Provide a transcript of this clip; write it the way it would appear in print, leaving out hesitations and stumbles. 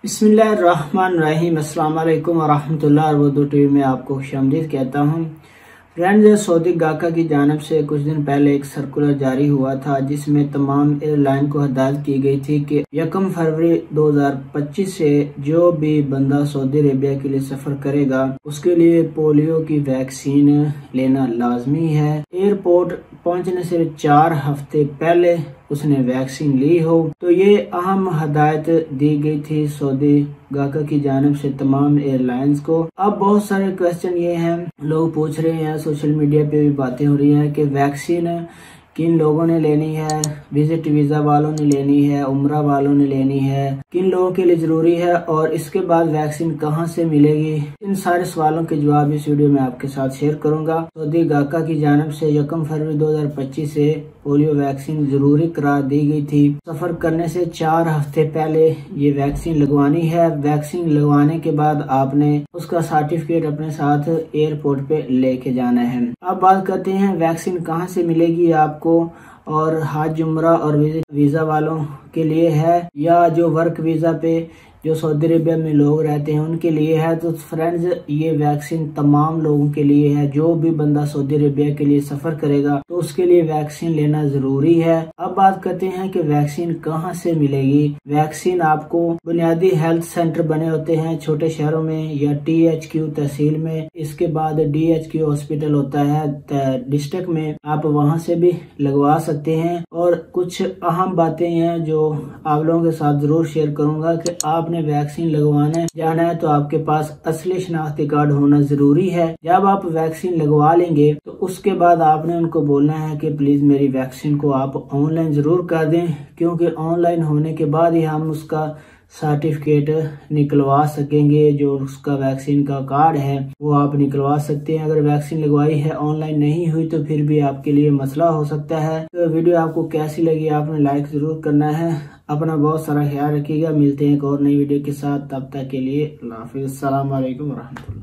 बिस्मिल्लाहिर्रहमानिर्रहीम। अस्सलाम वालेकुम वरहमतुल्लाहि वबरकातुहू। टीवी में आपको खुशामदीद कहता हूँ। फ्रेंड्स, सऊदी गाका की जानिब से कुछ दिन पहले एक सर्कुलर जारी हुआ था जिसमें तमाम एयरलाइन को हदायत की गई थी कि 1 फरवरी 2025 से जो भी बंदा सऊदी अरेबिया के लिए सफर करेगा उसके लिए पोलियो की वैक्सीन लेना लाजमी है। एयरपोर्ट पहुंचने से 4 हफ्ते पहले उसने वैक्सीन ली हो। तो ये अहम हदायत दी गई थी सऊदी गाका की जानिब से तमाम एयरलाइंस को। अब बहुत सारे क्वेश्चन ये हैं, लोग पूछ रहे हैं, सोशल मीडिया पे भी बातें हो रही हैं कि वैक्सीन किन लोगों ने लेनी है, विजिट वीजा वालों ने लेनी है, उम्रा वालों ने लेनी है, किन लोगों के लिए जरूरी है और इसके बाद वैक्सीन कहां से मिलेगी। इन सारे सवालों के जवाब इस वीडियो में आपके साथ शेयर करूंगा। सऊदी गाका की जानिब से 1 फरवरी 2025 से पोलियो वैक्सीन जरूरी करार दी गई थी। सफर करने से 4 हफ्ते पहले ये वैक्सीन लगवानी है। वैक्सीन लगवाने के बाद आपने उसका सर्टिफिकेट अपने साथ एयरपोर्ट पे लेके जाना है। अब बात करते हैं वैक्सीन कहाँ से मिलेगी आपको, और हज, उम्रा और वीजा वालों के लिए है या जो वर्क वीजा पे जो सऊदी अरेबिया में लोग रहते हैं उनके लिए है। तो फ्रेंड्स, ये वैक्सीन तमाम लोगों के लिए है। जो भी बंदा सऊदी अरेबिया के लिए सफर करेगा तो उसके लिए वैक्सीन लेना जरूरी है। अब बात करते हैं कि वैक्सीन कहाँ से मिलेगी। वैक्सीन आपको बुनियादी हेल्थ सेंटर बने होते हैं छोटे शहरों में या THQ तहसील में, इसके बाद DHQ हॉस्पिटल होता है डिस्ट्रिक्ट में, आप वहाँ से भी लगवा सकते हैं। और कुछ अहम बातें हैं जो आप लोगों के साथ जरूर शेयर करूंगा कि आप वैक्सीन लगवाने जाना है तो आपके पास असली शनाख्ती कार्ड होना जरूरी है। जब आप वैक्सीन लगवा लेंगे तो उसके बाद आपने उनको बोलना है कि प्लीज मेरी वैक्सीन को आप ऑनलाइन जरूर कर दें, क्योंकि ऑनलाइन होने के बाद ही हम उसका सर्टिफिकेट निकलवा सकेंगे। जो उसका वैक्सीन का कार्ड है वो आप निकलवा सकते हैं। अगर वैक्सीन लगवाई है ऑनलाइन नहीं हुई तो फिर भी आपके लिए मसला हो सकता है। तो वीडियो आपको कैसी लगी आपने लाइक जरूर करना है। अपना बहुत सारा ख्याल रखिएगा। मिलते हैं एक और नई वीडियो के साथ, तब तक के लिए अल्लाह हाफिज़। अस्सलाम वालेकुम रहमतुल्लाह।